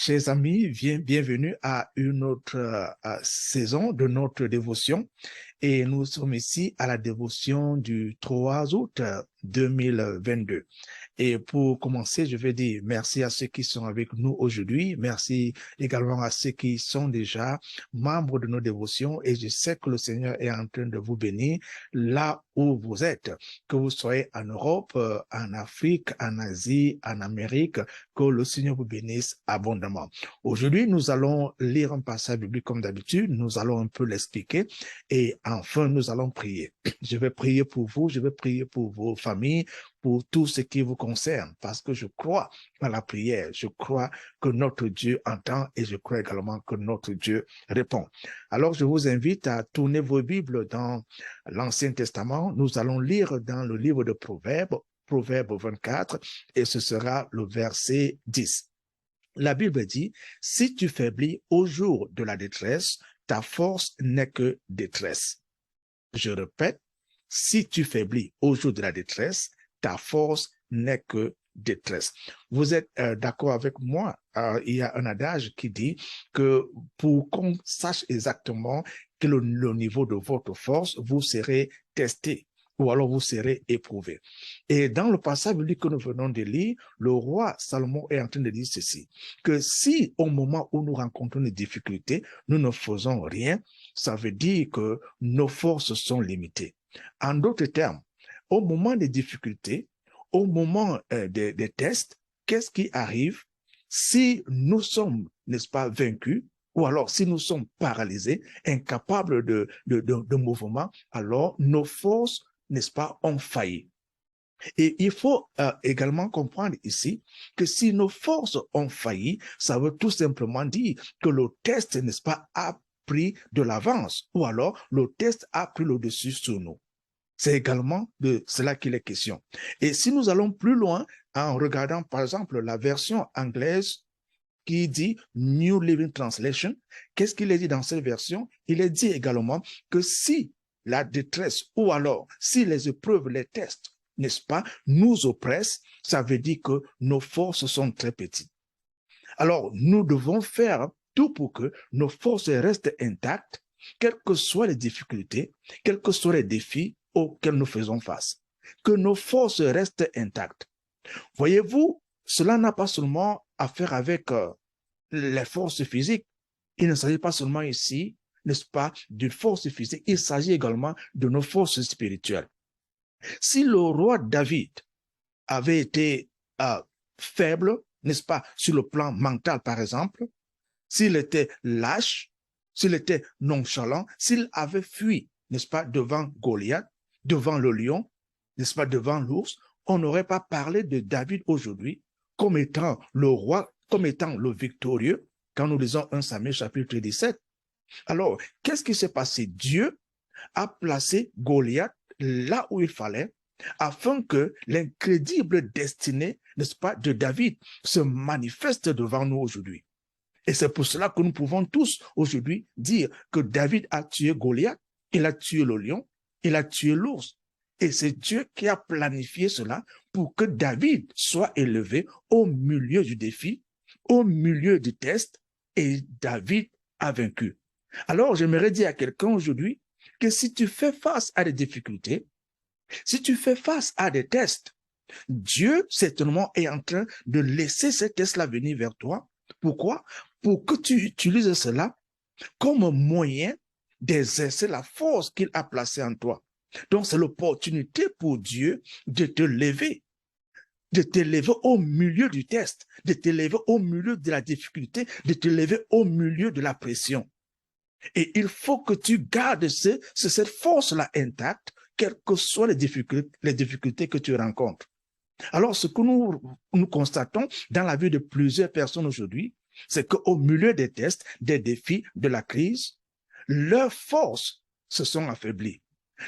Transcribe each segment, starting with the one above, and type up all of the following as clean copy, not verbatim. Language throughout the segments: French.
Chers amis, bienvenue à une autre saison de notre dévotion. Et nous sommes ici à la dévotion du 3 août 2022. Et pour commencer, je vais dire merci à ceux qui sont avec nous aujourd'hui. Merci également à ceux qui sont déjà membres de nos dévotions. Et je sais que le Seigneur est en train de vous bénir là où vous êtes. Que vous soyez en Europe, en Afrique, en Asie, en Amérique, que le Seigneur vous bénisse abondamment. Aujourd'hui, nous allons lire un passage biblique comme d'habitude. Nous allons un peu l'expliquer. Et enfin, nous allons prier. Je vais prier pour vous, je vais prier pour vos familles, pour tout ce qui vous concerne, parce que je crois à la prière, je crois que notre Dieu entend et je crois également que notre Dieu répond. Alors, je vous invite à tourner vos Bibles dans l'Ancien Testament. Nous allons lire dans le livre de Proverbes, Proverbe 24, et ce sera le verset 10. La Bible dit, si tu faiblis au jour de la détresse, ta force n'est que détresse. Je répète, si tu faiblis au jour de la détresse, ta force n'est que détresse. Vous êtes d'accord avec moi? Il y a un adage qui dit que pour qu'on sache exactement quel est le niveau de votre force, vous serez testé ou alors vous serez éprouvé. Et dans le passage biblique que nous venons de lire, le roi Salomon est en train de dire ceci, que si au moment où nous rencontrons des difficultés, nous ne faisons rien, ça veut dire que nos forces sont limitées. En d'autres termes, au moment des difficultés, au moment des tests, qu'est-ce qui arrive si nous sommes, n'est-ce pas, vaincus, ou alors si nous sommes paralysés, incapables de mouvement, alors nos forces, n'est-ce pas, ont failli. Et il faut également comprendre ici que si nos forces ont failli, ça veut tout simplement dire que le test, n'est-ce pas, a pris de l'avance, ou alors le test a pris le dessus sur nous. C'est également de cela qu'il est question. Et si nous allons plus loin, en regardant par exemple la version anglaise qui dit New Living Translation, qu'est-ce qu'il est dit dans cette version? Il est dit également que si la détresse ou alors si les épreuves, les tests, n'est-ce pas, nous oppressent, ça veut dire que nos forces sont très petites. Alors, nous devons faire tout pour que nos forces restent intactes, quelles que soient les difficultés, quels que soient les défis auxquels nous faisons face. Que nos forces restent intactes. Voyez-vous, cela n'a pas seulement à faire avec les forces physiques. Il ne s'agit pas seulement ici, n'est-ce pas, d'une force physique. Il s'agit également de nos forces spirituelles. Si le roi David avait été faible, n'est-ce pas, sur le plan mental par exemple, s'il était lâche, s'il était nonchalant, s'il avait fui, n'est-ce pas, devant Goliath, devant le lion, n'est-ce pas, devant l'ours, on n'aurait pas parlé de David aujourd'hui comme étant le roi, comme étant le victorieux, quand nous lisons 1 Samuel chapitre 17. Alors, qu'est-ce qui s'est passé? Dieu a placé Goliath là où il fallait, afin que l'incrédible destinée, n'est-ce pas, de David se manifeste devant nous aujourd'hui. Et c'est pour cela que nous pouvons tous aujourd'hui dire que David a tué Goliath, il a tué le lion, il a tué l'ours. Et c'est Dieu qui a planifié cela pour que David soit élevé au milieu du défi, au milieu du test, et David a vaincu. Alors, j'aimerais dire à quelqu'un aujourd'hui que si tu fais face à des difficultés, si tu fais face à des tests, Dieu certainement est en train de laisser ces tests-là venir vers toi. Pourquoi? Pour que tu utilises cela comme moyen d'exercer la force qu'il a placée en toi. Donc, c'est l'opportunité pour Dieu de te lever au milieu du test, de te lever au milieu de la difficulté, de te lever au milieu de la pression. Et il faut que tu gardes cette force-là intacte, quelles que soient les difficultés que tu rencontres. Alors, ce que nous constatons dans la vie de plusieurs personnes aujourd'hui, c'est qu'au milieu des tests, des défis, de la crise, leurs forces se sont affaiblies.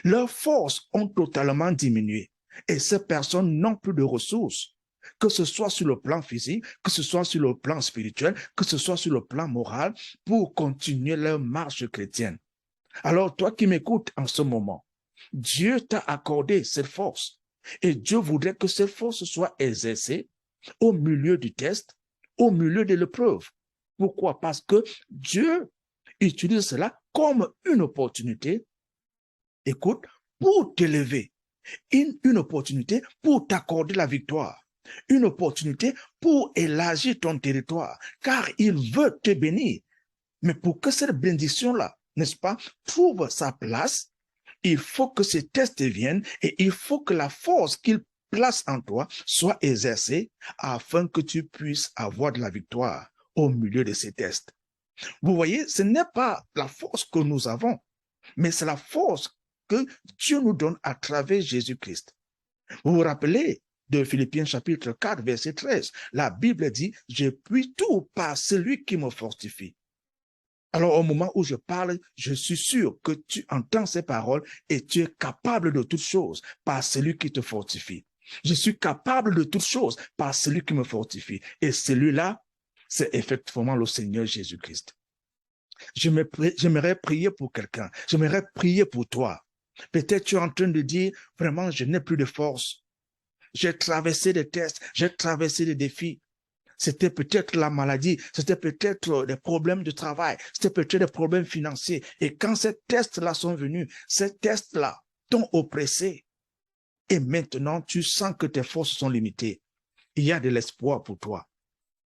Leurs forces ont totalement diminué. Et ces personnes n'ont plus de ressources, que ce soit sur le plan physique, que ce soit sur le plan spirituel, que ce soit sur le plan moral, pour continuer leur marche chrétienne. Alors, toi qui m'écoutes en ce moment, Dieu t'a accordé cette force. Et Dieu voudrait que cette force soit exercée au milieu du test, au milieu de l'épreuve. Pourquoi? Parce que Dieu utilise cela comme une opportunité, écoute, pour t'élever, une opportunité pour t'accorder la victoire, une opportunité pour élargir ton territoire, car il veut te bénir. Mais pour que cette bénédiction-là, n'est-ce pas, trouve sa place, il faut que ces tests viennent et il faut que la force qu'il place en toi soit exercée afin que tu puisses avoir de la victoire au milieu de ces tests. Vous voyez, ce n'est pas la force que nous avons, mais c'est la force que Dieu nous donne à travers Jésus-Christ. Vous vous rappelez de Philippiens chapitre 4, verset 13, la Bible dit, je puis tout par celui qui me fortifie. Alors, au moment où je parle, je suis sûr que tu entends ces paroles et tu es capable de toutes choses par celui qui te fortifie. Je suis capable de toutes choses par celui qui me fortifie. Et celui-là, c'est effectivement le Seigneur Jésus-Christ. J'aimerais prier pour quelqu'un. J'aimerais prier pour toi. Peut-être tu es en train de dire, vraiment, je n'ai plus de force. J'ai traversé des tests, j'ai traversé des défis. C'était peut-être la maladie, c'était peut-être des problèmes de travail, c'était peut-être des problèmes financiers. Et quand ces tests-là sont venus, ces tests-là t'ont oppressé. Et maintenant, tu sens que tes forces sont limitées. Il y a de l'espoir pour toi.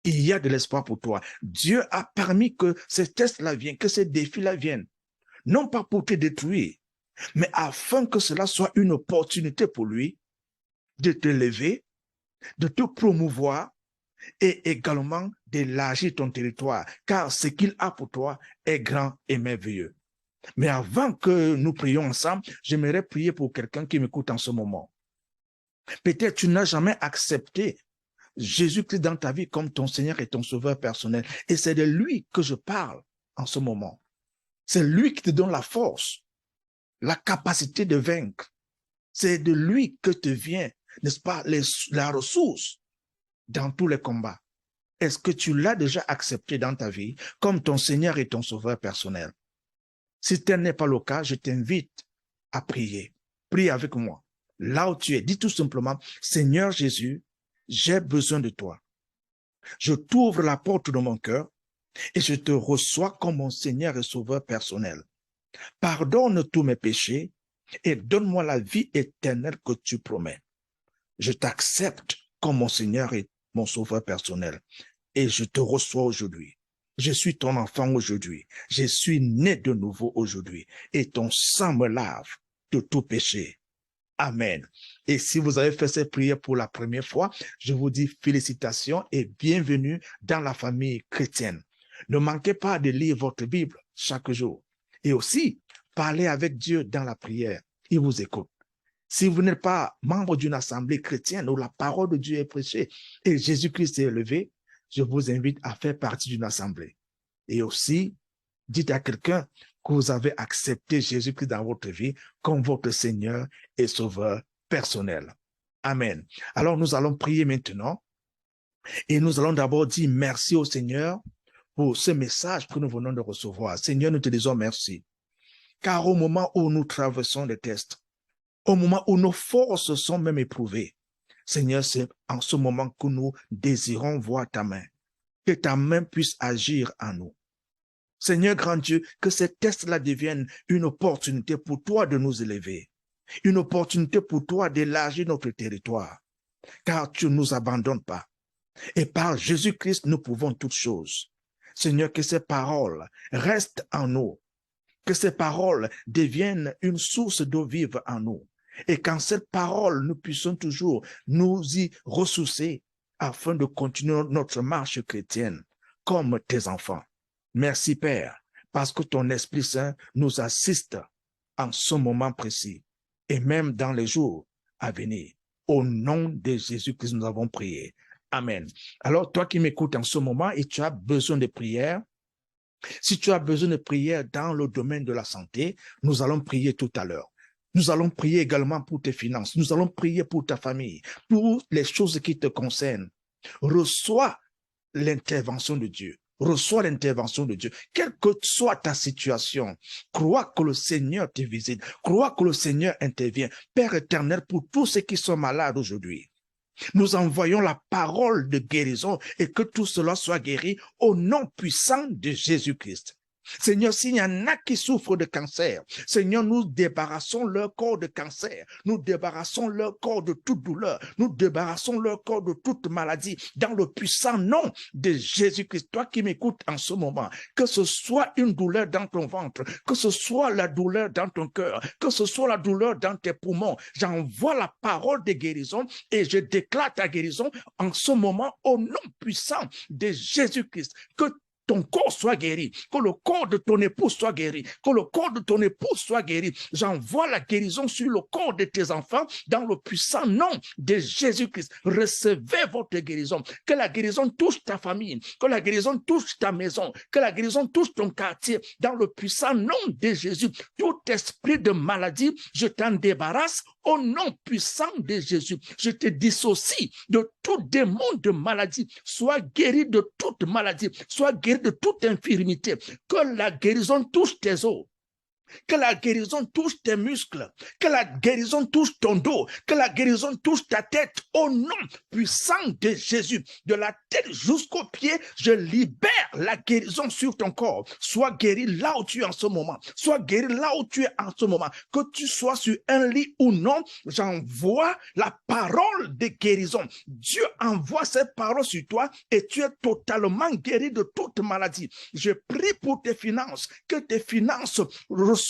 Il y a de l'espoir pour toi. Dieu a permis que ces tests-là viennent, que ces défis-là viennent. Non pas pour te détruire, mais afin que cela soit une opportunité pour lui de te lever, de te promouvoir, et également d'élargir ton territoire, car ce qu'il a pour toi est grand et merveilleux. Mais avant que nous prions ensemble, j'aimerais prier pour quelqu'un qui m'écoute en ce moment. Peut-être tu n'as jamais accepté Jésus-Christ dans ta vie comme ton Seigneur et ton Sauveur personnel. Et c'est de lui que je parle en ce moment. C'est lui qui te donne la force, la capacité de vaincre. C'est de lui que te vient, n'est-ce pas, la ressource dans tous les combats. Est-ce que tu l'as déjà accepté dans ta vie comme ton Seigneur et ton Sauveur personnel? Si tel n'est pas le cas, je t'invite à prier. Prie avec moi. Là où tu es, dis tout simplement, Seigneur Jésus, j'ai besoin de toi. Je t'ouvre la porte de mon cœur et je te reçois comme mon Seigneur et Sauveur personnel. Pardonne tous mes péchés et donne-moi la vie éternelle que tu promets. Je t'accepte comme mon Seigneur et mon Sauveur personnel. Et je te reçois aujourd'hui. Je suis ton enfant aujourd'hui. Je suis né de nouveau aujourd'hui. Et ton sang me lave de tout péché. Amen. Et si vous avez fait cette prière pour la première fois, je vous dis félicitations et bienvenue dans la famille chrétienne. Ne manquez pas de lire votre Bible chaque jour. Et aussi, parlez avec Dieu dans la prière. Il vous écoute. Si vous n'êtes pas membre d'une assemblée chrétienne où la parole de Dieu est prêchée et Jésus-Christ est élevé, je vous invite à faire partie d'une assemblée. Et aussi, dites à quelqu'un que vous avez accepté Jésus-Christ dans votre vie comme votre Seigneur et Sauveur personnel. Amen. Alors, nous allons prier maintenant et nous allons d'abord dire merci au Seigneur pour ce message que nous venons de recevoir. Seigneur, nous te disons merci. Car au moment où nous traversons les tests, au moment où nos forces sont même éprouvées, Seigneur, c'est en ce moment que nous désirons voir ta main, que ta main puisse agir en nous. Seigneur grand Dieu, que ces tests-là deviennent une opportunité pour toi de nous élever, une opportunité pour toi d'élargir notre territoire, car tu ne nous abandonnes pas. Et par Jésus-Christ, nous pouvons toutes choses. Seigneur, que ces paroles restent en nous, que ces paroles deviennent une source d'eau vive en nous. Et qu'en cette parole, nous puissions toujours nous y ressourcer afin de continuer notre marche chrétienne comme tes enfants. Merci Père, parce que ton Esprit Saint nous assiste en ce moment précis et même dans les jours à venir. Au nom de Jésus-Christ, nous avons prié. Amen. Alors, toi qui m'écoutes en ce moment et tu as besoin de prière, si tu as besoin de prière dans le domaine de la santé, nous allons prier tout à l'heure. Nous allons prier également pour tes finances. Nous allons prier pour ta famille, pour les choses qui te concernent. Reçois l'intervention de Dieu. Reçois l'intervention de Dieu. Quelle que soit ta situation, crois que le Seigneur te visite. Crois que le Seigneur intervient. Père éternel, pour tous ceux qui sont malades aujourd'hui, Nous envoyons la parole de guérison et que tout cela soit guéri au nom puissant de Jésus-Christ. Seigneur, s'il y en a qui souffrent de cancer, Seigneur, nous débarrassons leur corps de cancer, nous débarrassons leur corps de toute douleur, nous débarrassons leur corps de toute maladie, dans le puissant nom de Jésus-Christ. Toi qui m'écoutes en ce moment, que ce soit une douleur dans ton ventre, que ce soit la douleur dans ton cœur, que ce soit la douleur dans tes poumons, j'envoie la parole de guérison et je déclare ta guérison en ce moment au nom puissant de Jésus-Christ. Que ton corps soit guéri, que le corps de ton époux soit guéri, que le corps de ton époux soit guéri. J'envoie la guérison sur le corps de tes enfants dans le puissant nom de Jésus-Christ. Recevez votre guérison. Que la guérison touche ta famille, que la guérison touche ta maison, que la guérison touche ton quartier dans le puissant nom de Jésus. Tout esprit de maladie, je t'en débarrasse au nom puissant de Jésus. Je te dissocie de tout démon de maladie. Sois guéri de toute maladie. Sois guéri de toute infirmité. Que la guérison touche tes os. Que la guérison touche tes muscles, que la guérison touche ton dos, que la guérison touche ta tête au nom puissant de Jésus. De la tête jusqu'aux pieds, je libère la guérison sur ton corps. Sois guéri là où tu es en ce moment. Sois guéri là où tu es en ce moment. Que tu sois sur un lit ou non, j'envoie la parole de guérison. Dieu envoie cette parole sur toi et tu es totalement guéri de toute maladie. Je prie pour tes finances, que tes finances reçoivent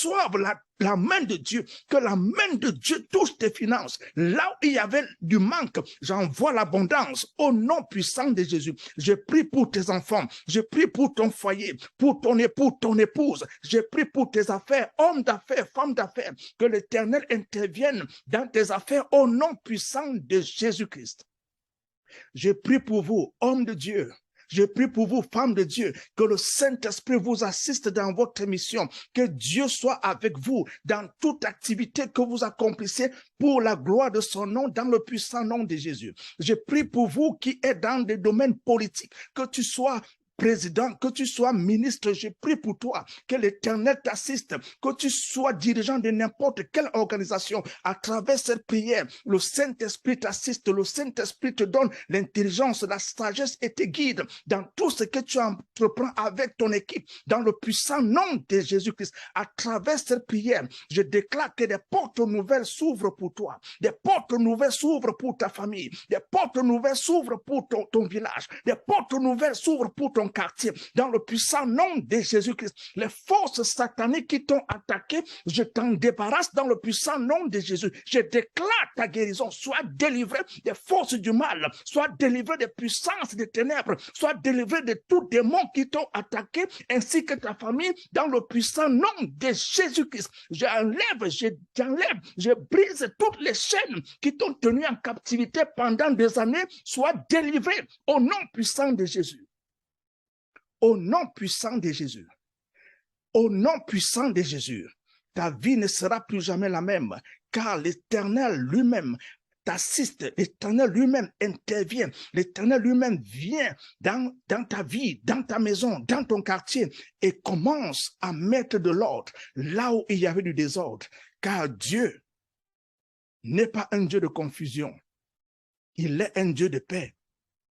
la main de Dieu, que la main de Dieu touche tes finances. Là où il y avait du manque, j'envoie l'abondance au nom puissant de Jésus. Je prie pour tes enfants, je prie pour ton foyer, pour ton époux, ton épouse. Je prie pour tes affaires, hommes d'affaires, femmes d'affaires, que l'Éternel intervienne dans tes affaires au nom puissant de Jésus-Christ. Je prie pour vous, hommes de Dieu. Je prie pour vous, femmes de Dieu, que le Saint-Esprit vous assiste dans votre mission, que Dieu soit avec vous dans toute activité que vous accomplissez pour la gloire de son nom, dans le puissant nom de Jésus. Je prie pour vous qui êtes dans des domaines politiques, que tu sois président, que tu sois ministre, je prie pour toi, que l'Éternel t'assiste, que tu sois dirigeant de n'importe quelle organisation. À travers cette prière, le Saint-Esprit t'assiste, le Saint-Esprit te donne l'intelligence, la sagesse et te guide dans tout ce que tu entreprends avec ton équipe, dans le puissant nom de Jésus-Christ. À travers cette prière, je déclare que des portes nouvelles s'ouvrent pour toi, des portes nouvelles s'ouvrent pour ta famille, des portes nouvelles s'ouvrent pour ton village, des portes nouvelles s'ouvrent pour ton quartier, dans le puissant nom de Jésus-Christ. Les forces sataniques qui t'ont attaqué, je t'en débarrasse dans le puissant nom de Jésus. Je déclare ta guérison. Sois délivré des forces du mal, sois délivré des puissances des ténèbres, sois délivré de tout démon qui t'ont attaqué, ainsi que ta famille, dans le puissant nom de Jésus-Christ. J'enlève, je brise toutes les chaînes qui t'ont tenu en captivité pendant des années. Sois délivré au nom puissant de Jésus. Au nom puissant de Jésus, au nom puissant de Jésus, ta vie ne sera plus jamais la même, car l'Éternel lui-même t'assiste, l'Éternel lui-même intervient, l'Éternel lui-même vient dans ta vie, dans ta maison, dans ton quartier et commence à mettre de l'ordre là où il y avait du désordre, car Dieu n'est pas un Dieu de confusion, il est un Dieu de paix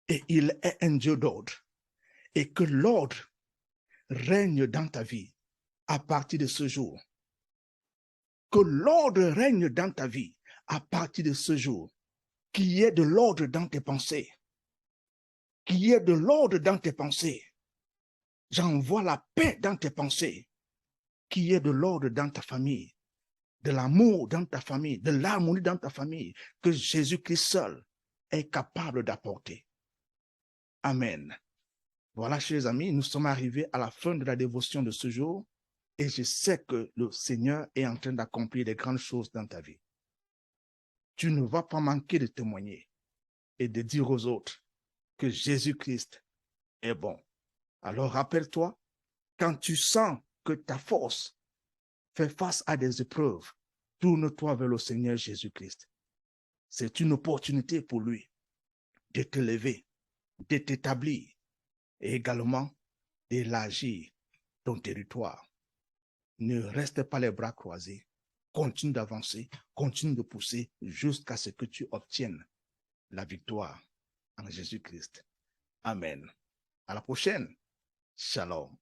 et il est un Dieu d'ordre. Et que l'ordre règne dans ta vie à partir de ce jour. Que l'ordre règne dans ta vie à partir de ce jour. Qu'il y ait de l'ordre dans tes pensées. Qu'il y ait de l'ordre dans tes pensées. J'envoie la paix dans tes pensées. Qu'il y ait de l'ordre dans ta famille. De l'amour dans ta famille. De l'harmonie dans ta famille. Que Jésus-Christ seul est capable d'apporter. Amen. Voilà, chers amis, nous sommes arrivés à la fin de la dévotion de ce jour et je sais que le Seigneur est en train d'accomplir de grandes choses dans ta vie. Tu ne vas pas manquer de témoigner et de dire aux autres que Jésus-Christ est bon. Alors rappelle-toi, quand tu sens que ta force fait face à des épreuves, tourne-toi vers le Seigneur Jésus-Christ. C'est une opportunité pour lui de te lever, de t'établir, et également d'élargir ton territoire. Ne reste pas les bras croisés. Continue d'avancer, continue de pousser jusqu'à ce que tu obtiennes la victoire en Jésus-Christ. Amen. À la prochaine. Shalom.